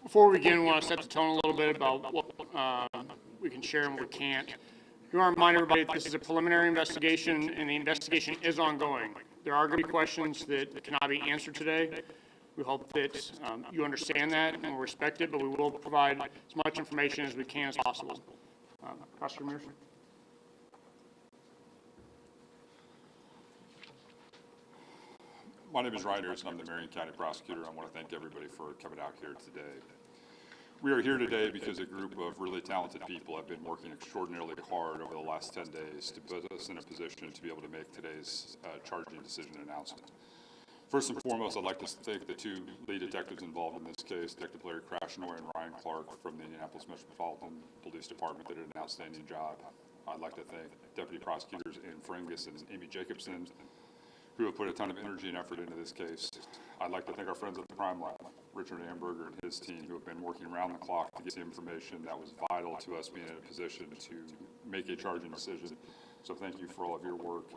Before we begin, we want to set the tone a little bit about what we can share and what we can't. We want to remind everybody that this is a preliminary investigation, and the investigation is ongoing. There are going to be questions that cannot be answered today. We hope that you understand that and will respect it, but we will provide as much information as we can as possible. Prosecutor Marion. My name is Ryan Ayers, and I'm the Marion County Prosecutor. I want to thank everybody for coming out here today. We are here today because a group of really talented people have been working extraordinarily hard over the last 10 days to put us in a position to be able to make today's charging decision announcement. First and foremost, I'd like to thank the two lead detectives involved in this case, Detective Larry Krasnoy and Ryan Clark from the Indianapolis Metropolitan Police Department, that did an outstanding job. I'd like to thank Deputy Prosecutors Ann Fringus and Amy Jacobson, who have put a ton of energy and effort into this case. I'd like to thank our friends at the Crime Lab, Richard Amberger and his team, who have been working around the clock to get the information that was vital to us being in a position to make a charging decision. So thank you for all of your work.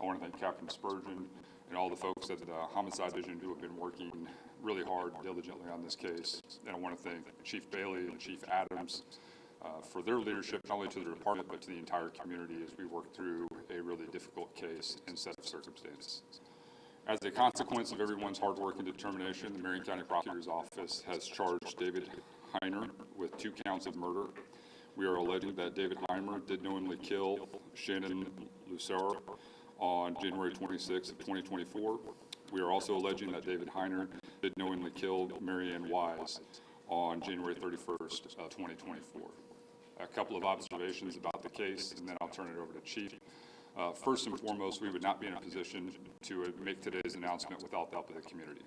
I want to thank Captain Spurgeon and all the folks at the Homicide Division who have been working really hard, diligently on this case. And I want to thank Chief Bailey and Chief Adams for their leadership, not only to the department, but to the entire community as we work through a really difficult case and set of circumstances. As a consequence of everyone's hard work and determination, the Marion County Prosecutor's Office has charged David Heiner with 2 counts of murder. We are alleging that David Heiner did knowingly kill Shannon Lucero on January 26th of 2024. We are also alleging that David Heiner did knowingly kill Marion Wise on January 31st of 2024. A couple of observations about the case, and then I'll turn it over to Chief. First and foremost, we would not be in a position to make today's announcement without the help of the community.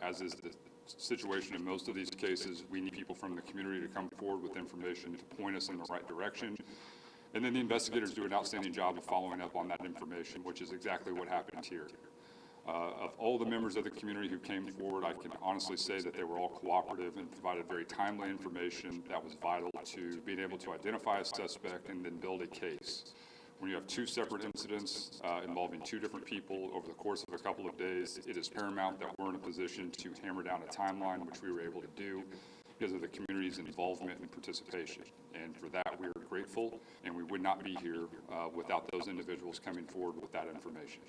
As is the situation in most of these cases, we need people from the community to come forward with information to point us in the right direction. And then the investigators do an outstanding job of following up on that information, which is exactly what happened here. Of all the members of the community who came forward, I can honestly say that they were all cooperative and provided very timely information that was vital to being able to identify a suspect and then build a case. When you have 2 separate incidents involving 2 different people over the course of a couple of days, it is paramount that we're in a position to hammer down a timeline, which we were able to do because of the community's involvement and participation. And for that, we are grateful, and we would not be here without those individuals coming forward with that information.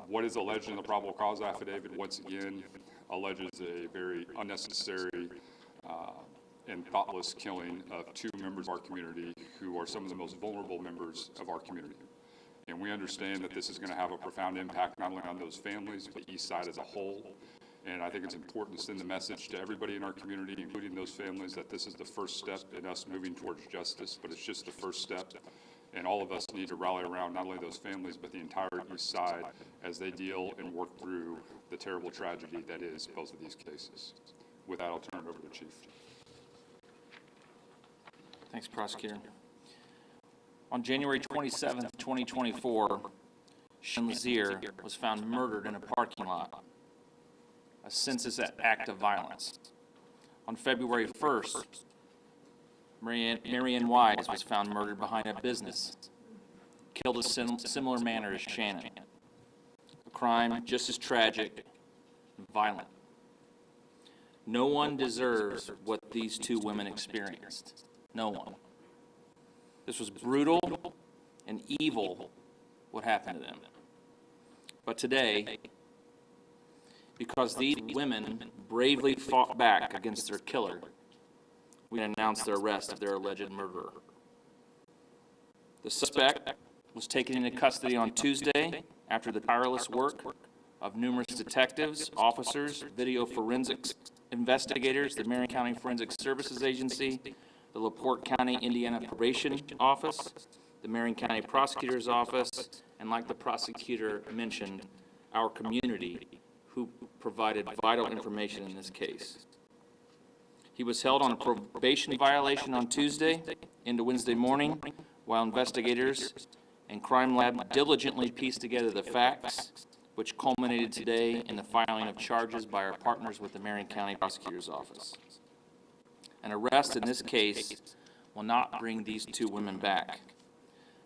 What is alleged in the probable cause affidavit, once again, alleges a very unnecessary and thoughtless killing of 2 members of our community who are some of the most vulnerable members of our community. And we understand that this is going to have a profound impact not only on those families, but the East Side as a whole. And I think it's important to send the message to everybody in our community, including those families, that this is the first step in us moving towards justice, but it's just the first step. And all of us need to rally around not only those families, but the entire East Side as they deal and work through the terrible tragedy that is both of these cases. With that, I'll turn it over to the Chief. Thanks, Prosecutor. On January 27th, 2024, Shannon Lucero was found murdered in a parking lot, a senseless act of violence. On February 1st, Marion Wise was found murdered behind a business, killed a similar manner as Shannon. A crime just as tragic and violent. No one deserves what these 2 women experienced. No one. This was brutal and evil, what happened to them. But today, because these women bravely fought back against their killer, we announced the arrest of their alleged murderer. The suspect was taken into custody on Tuesday after the tireless work of numerous detectives, officers, video forensics investigators, the Marion County Forensic Services Agency, the LaPorte County, Indiana Probation Office, the Marion County Prosecutor's Office, and like the prosecutor mentioned, our community, who provided vital information in this case. He was held on a probation violation on Tuesday into Wednesday morning while investigators and Crime Lab diligently pieced together the facts, which culminated today in the filing of charges by our partners with the Marion County Prosecutor's Office. An arrest in this case will not bring these 2 women back,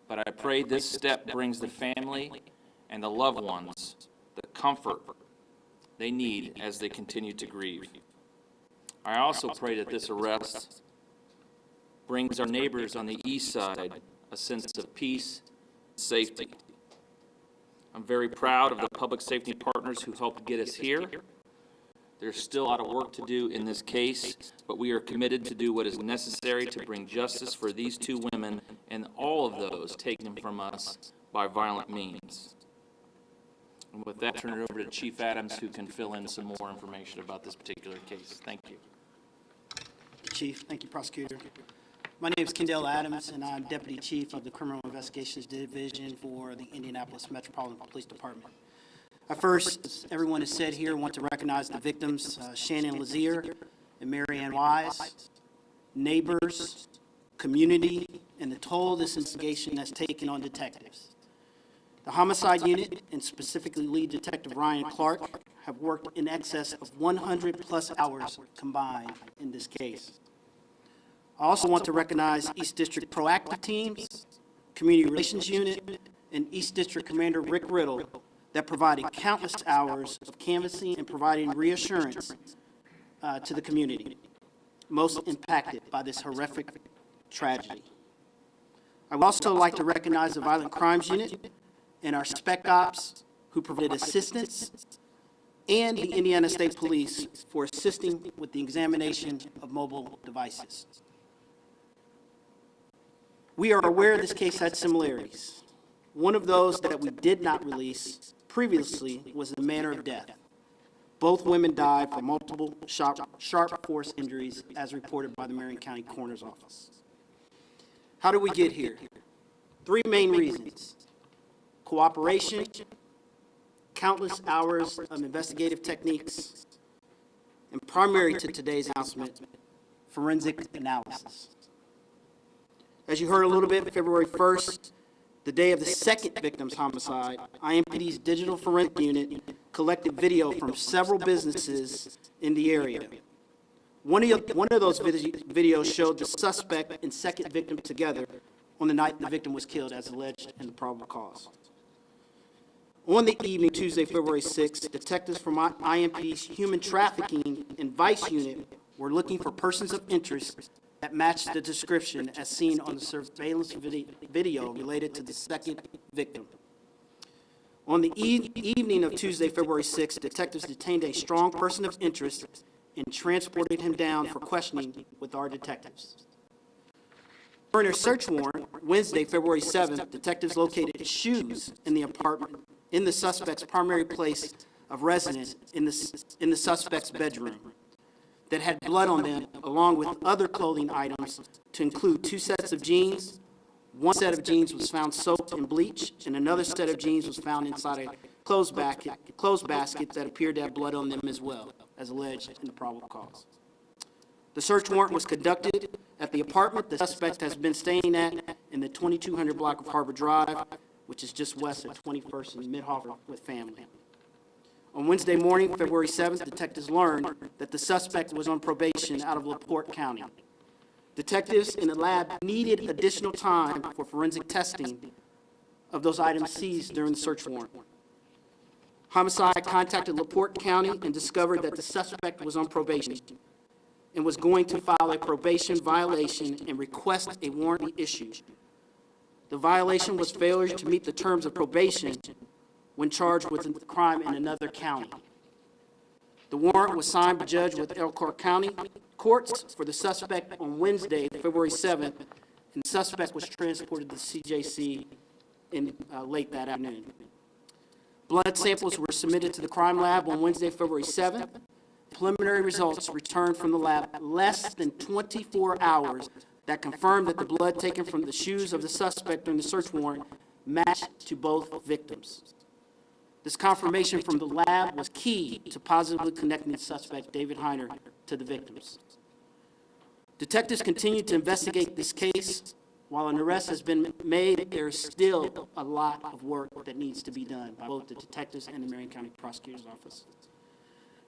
but I pray this step brings the family and the loved ones the comfort they need as they continue to grieve. I also pray that this arrest brings our neighbors on the east side a sense of peace and safety. I'm very proud of the public safety partners who helped get us here. There's still a lot of work to do in this case, but we are committed to do what is necessary to bring justice for these two women and all of those taken from us by violent means. And with that, turn it over to Chief Adams, who can fill in some more information about this particular case. Thank you. Chief, thank you, Prosecutor. My name is Kendall Adams, and I'm Deputy Chief of the Criminal Investigations Division for the Indianapolis Metropolitan Police Department. I first, as everyone has said here, want to recognize the victims, Shannon Lazier and Marion Wise, neighbors, community, and the toll this investigation has taken on detectives. The homicide unit, and specifically lead detective Ryan Clark, have worked in excess of 100-plus hours combined in this case. I also want to recognize East District proactive teams, Community Relations Unit, and East District Commander Rick Riddle that provided countless hours of canvassing and providing reassurance to the community, most impacted by this horrific tragedy. I would also like to recognize the Violent Crimes Unit and our Spec Ops who provided assistance, and the Indiana State Police for assisting with the examination of mobile devices. We are aware this case had similarities. One of those that we did not release previously was the manner of death. Both women died from multiple sharp force injuries as reported by the Marion County Coroner's Office. How did we get here? Three main reasons: cooperation, countless hours of investigative techniques, and primary to today's announcement, forensic analysis. As you heard a little bit, February 1st, the day of the second victim's homicide, IMPD's Digital Forensic Unit collected video from several businesses in the area. One of those videos showed the suspect and second victim together on the night the victim was killed, as alleged in the probable cause. On the evening, Tuesday, February 6th, detectives from IMPD's Human Trafficking and Vice Unit were looking for persons of interest that matched the description as seen on the surveillance video related to the second victim. On the evening of Tuesday, February 6th, detectives detained a strong person of interest and transported him down for questioning with our detectives. During their search warrant, Wednesday, February 7th, detectives located shoes in the apartment, in the suspect's primary place of residence, in the suspect's bedroom, that had blood on them, along with other clothing items, to include 2 sets of jeans. One set of jeans was found soaked in bleach, and another set of jeans was found inside a clothes basket that appeared to have blood on them as well, as alleged in the probable cause. The search warrant was conducted at the apartment the suspect has been staying at in the 2200 block of Harbor Drive, which is just west of 21st and Mitthoefer, with family. On Wednesday morning, February 7th, detectives learned that the suspect was on probation out of LaPorte County. Detectives in the lab needed additional time for forensic testing of those items seized during the search warrant. Homicide contacted LaPorte County and discovered that the suspect was on probation and was going to file a probation violation and request a warrant be issued. The violation was failure to meet the terms of probation when charged with a crime in another county. The warrant was signed by a judge with Elkhart County Courts for the suspect on Wednesday, February 7th, and the suspect was transported to CJC in late that afternoon. Blood samples were submitted to the crime lab on Wednesday, February 7th. Preliminary results returned from the lab less than 24 hours that confirmed that the blood taken from the shoes of the suspect during the search warrant matched to both victims. This confirmation from the lab was key to positively connecting the suspect, David Heiner, to the victims. Detectives continue to investigate this case. While an arrest has been made, there is still a lot of work that needs to be done by both the detectives and the Marion County Prosecutor's Office.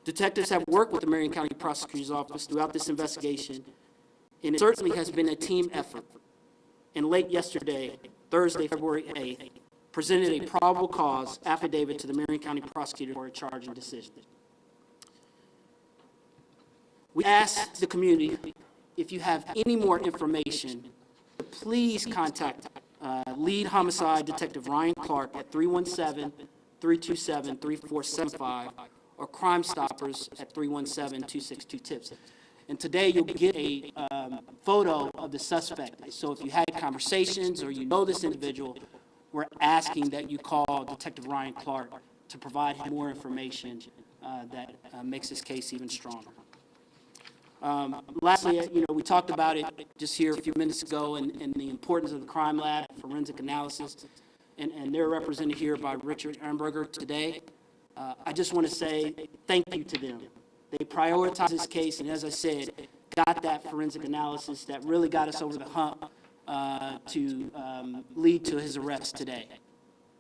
Detectives have worked with the Marion County Prosecutor's Office throughout this investigation, and it certainly has been a team effort. And late yesterday, Thursday, February 8th, presented a probable cause affidavit to the Marion County Prosecutor for a charging decision. We ask the community, if you have any more information, please contact lead homicide detective Ryan Clark at 317-327-3475 or Crime Stoppers at 317-262-TIPS. And today you'll get a photo of the suspect. So if you had conversations or you know this individual, we're asking that you call Detective Ryan Clark to provide him more information that makes this case even stronger. Lastly, we talked about it just here a few minutes ago and the importance of the crime lab, forensic analysis, and they're represented here by Richard Ehrenberger today. I just want to say thank you to them. They prioritized this case, and as I said, got that forensic analysis that really got us over the hump to lead to his arrest today.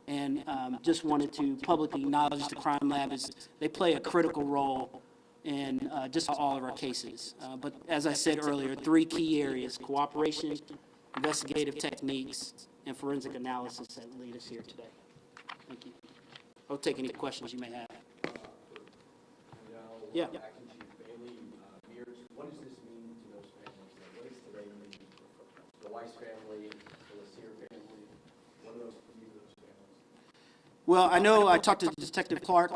And just wanted to publicly acknowledge the crime lab as they play a critical role in just all of our cases. But as I said earlier, 3 key areas: cooperation, investigative techniques, and forensic analysis that lead us here today. Thank you. I'll take any questions you may have. Yeah. Acting Chief Bailey, Mears, what does this mean to those families? Like, what does today mean? The Weiss family, the Lassier family, what do those mean to those families? Well, I know I talked to Detective Clark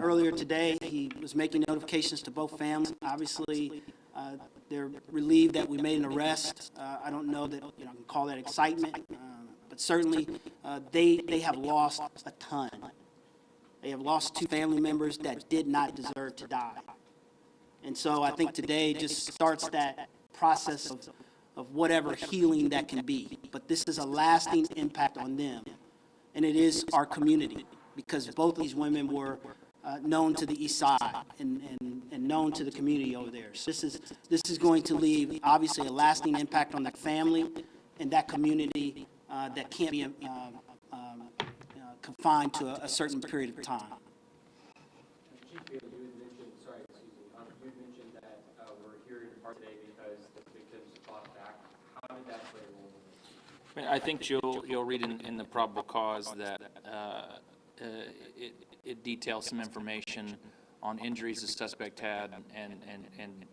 earlier today. He was making notifications to both families. Obviously, they're relieved that we made an arrest. I don't know that I can call that excitement, but certainly they have lost a ton. They have lost 2 family members that did not deserve to die. And so I think today just starts that process of whatever healing that can be. But this is a lasting impact on them. And it is our community, because both these women were known to the east side and known to the community over there. So this is going to leave, obviously, a lasting impact on that family and that community that can't be confined to a certain period of time. Chief Bailey, you had mentioned, you had mentioned that we're here in part today because the victims fought back. How did that play a role? I think you'll read in the probable cause that it details some information on injuries the suspect had and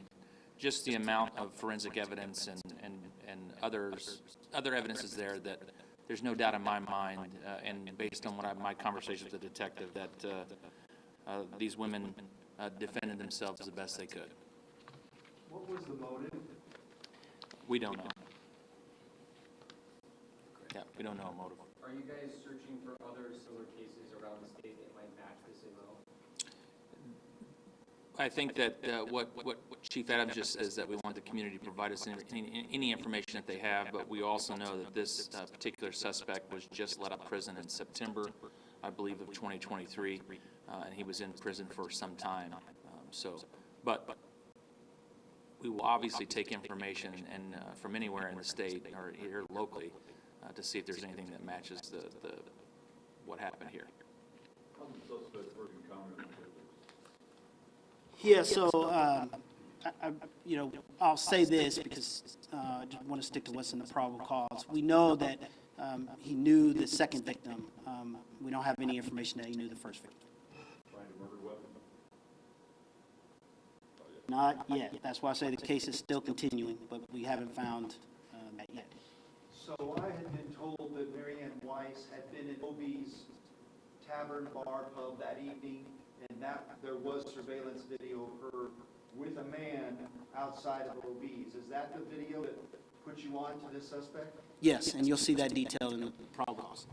just the amount of forensic evidence and other evidence is there that there's no doubt in my mind, and based on my conversation with the detective, that these women defended themselves the best they could. What was the motive? We don't know. Yeah, we don't know a motive. Are you guys searching for other similar cases around the state that might match this MO? I think that what Chief Adams just says, that we want the community to provide us any information that they have, but we also know that this particular suspect was just let out of prison in September, I believe, of 2023, and he was in prison for some time. But we will obviously take information and from anywhere in the state or here locally to see if there's anything that matches the what happened here. Yeah, so, I'll say this because I just want to stick to what's in the probable cause. We know that he knew the second victim. We don't have any information that he knew the first victim. Not yet. That's why I say the case is still continuing, but we haven't found that yet. So I had been told that Marion Weiss had been in Obie's Tavern Bar Pub that evening, and that there was surveillance video of her with a man outside of Obie's. Is that the video that put you on to this suspect? Yes, and you'll see that detailed in the probable cause.